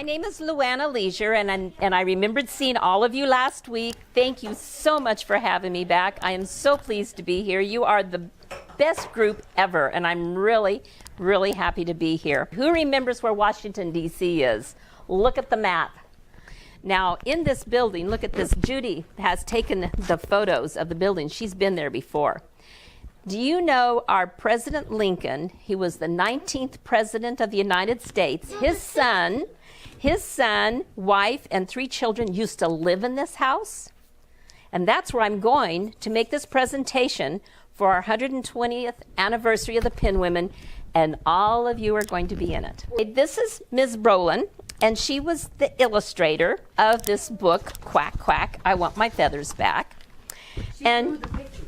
name is Luanna Leisure, and I remembered seeing all of you last week. Thank you so much for having me back. I am so pleased to be here. You are the best group ever, and I'm really, really happy to be here. Who remembers where Washington, D.C. is? Look at the map. Now, in this building, look at this. Judy has taken the photos of the building. She's been there before. Do you know our President Lincoln? He was the 19th President of the United States. His son, wife, and 3 children used to live in this house. And that's where I'm going to make this presentation for our 120th anniversary of the Penwomen, and all of you are going to be in it. This is Ms. Brolin, and she was the illustrator of this book, Quack Quack, I Want My Feathers Back.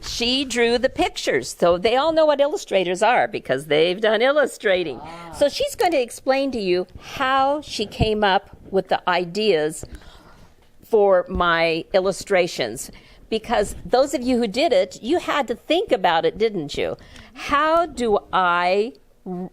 She drew the pictures. So they all know what illustrators are because they've done illustrating. So she's going to explain to you how she came up with the ideas for my illustrations. Because those of you who did it, you had to think about it, didn't you? How do I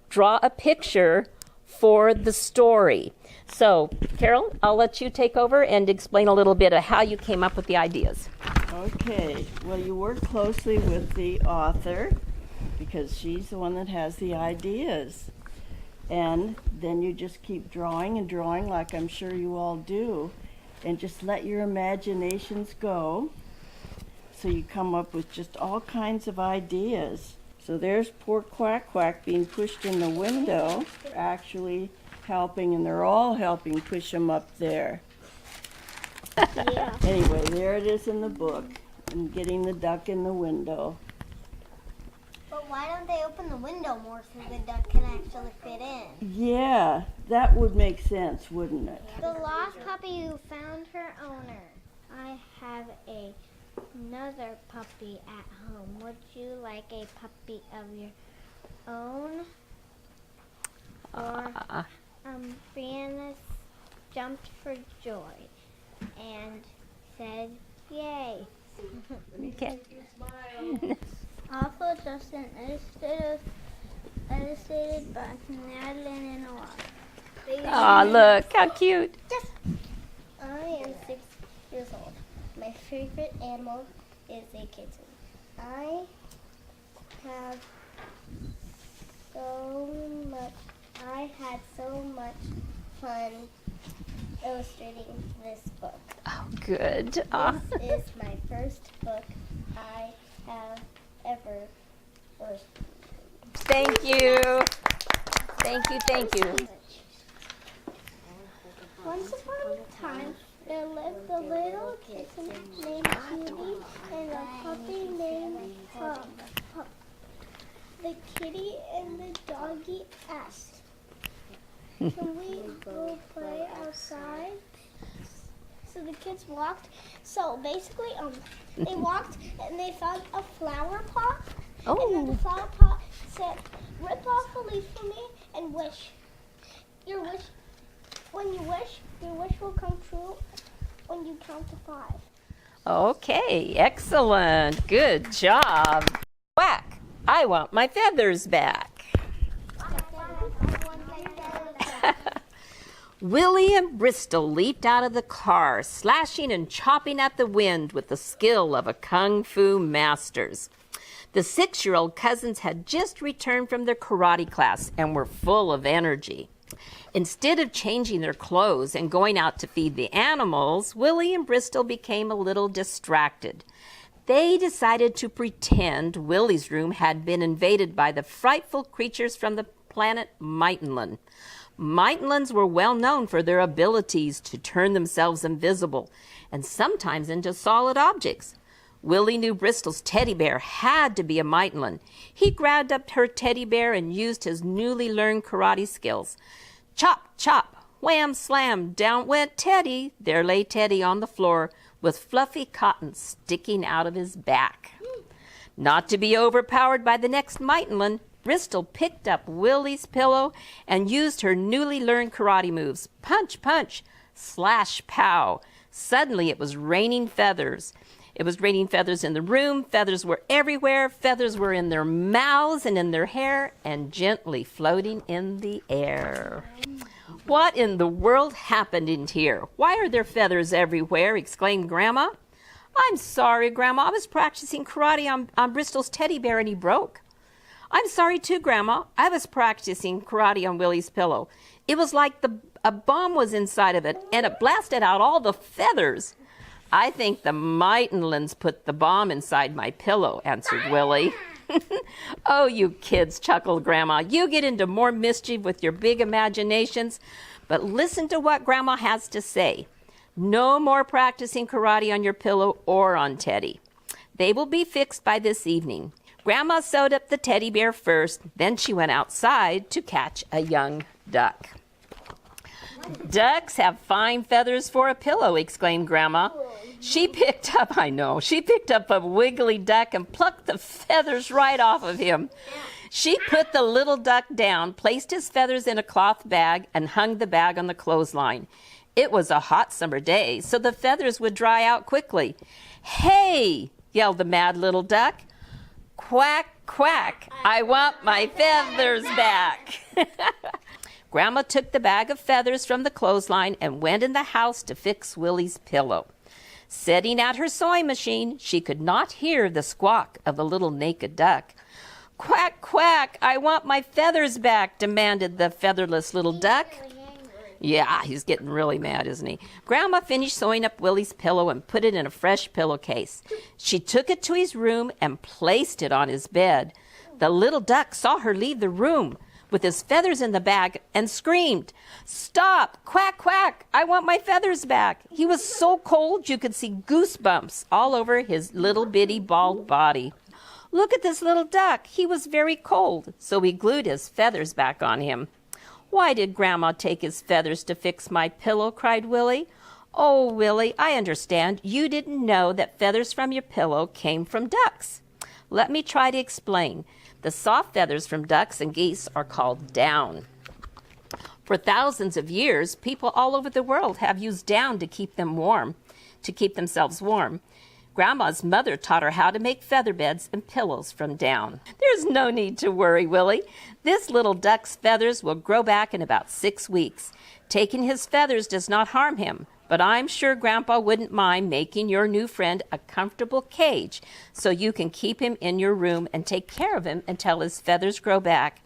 draw a picture for the story? So, Carol, I'll let you take over and explain a little bit of how you came up with the ideas. Okay, well, you work closely with the author because she's the one that has the ideas. And then you just keep drawing and drawing like I'm sure you all do, and just let your imaginations go. So you come up with just all kinds of ideas. So there's poor Quack Quack being pushed in the window, actually helping, and they're all helping push him up there. Yeah. Anyway, there it is in the book, and getting the duck in the window. But why don't they open the window more so the duck can actually fit in? Yeah, that would make sense, wouldn't it? The lost puppy who found her owner. I have another puppy at home. Would you like a puppy of your own? Or Brianna jumped for joy and said, "Yay!" Okay. Also, Justin illustrated by Madeline and Luanna. Oh, look, how cute. I am 6 years old. My favorite animal is a kitten. I had so much fun illustrating this book. Oh, good. This is my first book I have ever illustrated. Thank you. Thank you. Once upon a time, there lived a little kitten named Cutie and a puppy named Tom. The kitty and the doggy asked, "Can we go play outside?" So the kids walked. So basically, they walked and they found a flower pot. Oh. And then the flower pot said, "Rip off a leaf for me and wish. When you wish, your wish will come true when you count to 5." Okay, excellent. Good job. Quack, I want my feathers back. William Bristol leaped out of the car, slashing and chopping at the wind with the skill of a kung fu master's. The 6-year-old cousins had just returned from their karate class and were full of energy. Instead of changing their clothes and going out to feed the animals, Willie and Bristol became a little distracted. They decided to pretend Willie's room had been invaded by the frightful creatures from the planet Mitenland. Mitenlands were well known for their abilities to turn themselves invisible and sometimes into solid objects. Willie knew Bristol's teddy bear had to be a Mitenland. He grabbed up her teddy bear and used his newly learned karate skills. Chop, chop, wham, slam, down went Teddy. There lay Teddy on the floor with fluffy cotton sticking out of his back. Not to be overpowered by the next Mitenland, Bristol picked up Willie's pillow and used her newly learned karate moves. Punch, punch, slash, pow. Suddenly it was raining feathers. It was raining feathers in the room. Feathers were everywhere. Feathers were in their mouths and in their hair and gently floating in the air. What in the world happened in here? Why are there feathers everywhere? Exclaimed Grandma. I'm sorry, Grandma. I was practicing karate on Bristol's teddy bear and he broke. I'm sorry too, Grandma. I was practicing karate on Willie's pillow. It was like a bomb was inside of it and it blasted out all the feathers. I think the Maitenlands put the bomb inside my pillow, answered Willie. Oh, you kids, chuckled Grandma. You get into more mischief with your big imaginations, but listen to what Grandma has to say. No more practicing karate on your pillow or on Teddy. They will be fixed by this evening. Grandma sewed up the teddy bear first, then she went outside to catch a young duck. Ducks have fine feathers for a pillow, exclaimed Grandma. She picked up a wiggly duck and plucked the feathers right off of him. She put the little duck down, placed his feathers in a cloth bag, and hung the bag on the clothesline. It was a hot summer day, so the feathers would dry out quickly. Hey, yelled the mad little duck. Quack, quack, I want my feathers back. Grandma took the bag of feathers from the clothesline and went in the house to fix Willie's pillow. Setting at her sewing machine, she could not hear the squawk of the little naked duck. Quack, quack, I want my feathers back, demanded the featherless little duck. Yeah, he's getting really mad, isn't he? Grandma finished sewing up Willie's pillow and put it in a fresh pillowcase. She took it to his room and placed it on his bed. The little duck saw her leave the room with his feathers in the bag and screamed, Stop! Quack, quack! I want my feathers back! He was so cold you could see goosebumps all over his little bitty bald body. Look at this little duck. He was very cold, so we glued his feathers back on him. Why did Grandma take his feathers to fix my pillow? Cried Willie. Oh, Willie, I understand. You didn't know that feathers from your pillow came from ducks. Let me try to explain. The soft feathers from ducks and geese are called down. For thousands of years, people all over the world have used down to keep themselves warm. Grandma's mother taught her how to make feather beds and pillows from down. There's no need to worry, Willie. This little duck's feathers will grow back in about 6 weeks. Taking his feathers does not harm him, but I'm sure Grandpa wouldn't mind making your new friend a comfortable cage so you can keep him in your room and take care of him until his feathers grow back.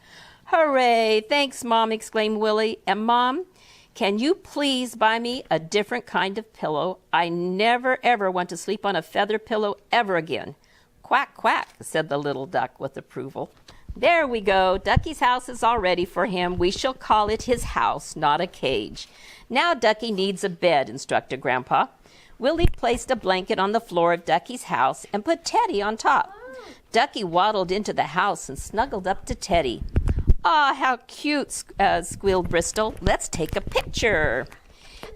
Hooray! Thanks, Mom, exclaimed Willie. And Mom, can you please buy me a different kind of pillow? I never, ever want to sleep on a feather pillow ever again. Quack, quack, said the little duck with approval. There we go. Ducky's house is all ready for him. We shall call it his house, not a cage. Now Ducky needs a bed, instructed Grandpa. Willie placed a blanket on the floor of Ducky's house and put Teddy on top. Ducky waddled into the house and snuggled up to Teddy. Ah, how cute, squealed Bristol. Let's take a picture.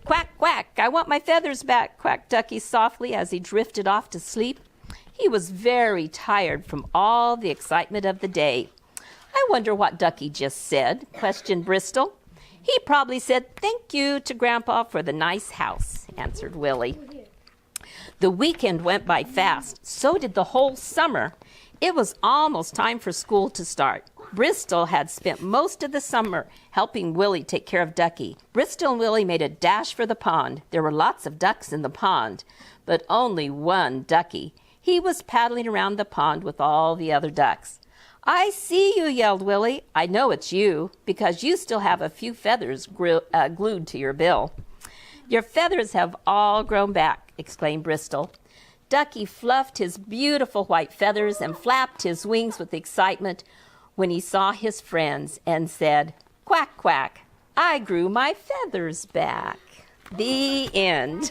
Quack, quack, I want my feathers back, quacked Ducky softly as he drifted off to sleep. He was very tired from all the excitement of the day. I wonder what Ducky just said, questioned Bristol. He probably said thank you to Grandpa for the nice house, answered Willie. The weekend went by fast. So did the whole summer. It was almost time for school to start. Bristol had spent most of the summer helping Willie take care of Ducky. Bristol and Willie made a dash for the pond. There were lots of ducks in the pond, but only one Ducky. He was paddling around the pond with all the other ducks. I see you, yelled Willie. I know it's you, because you still have a few feathers glued to your bill. Your feathers have all grown back, exclaimed Bristol. Ducky fluffed his beautiful white feathers and flapped his wings with excitement when he saw his friends and said, Quack, quack, I grew my feathers back. The end.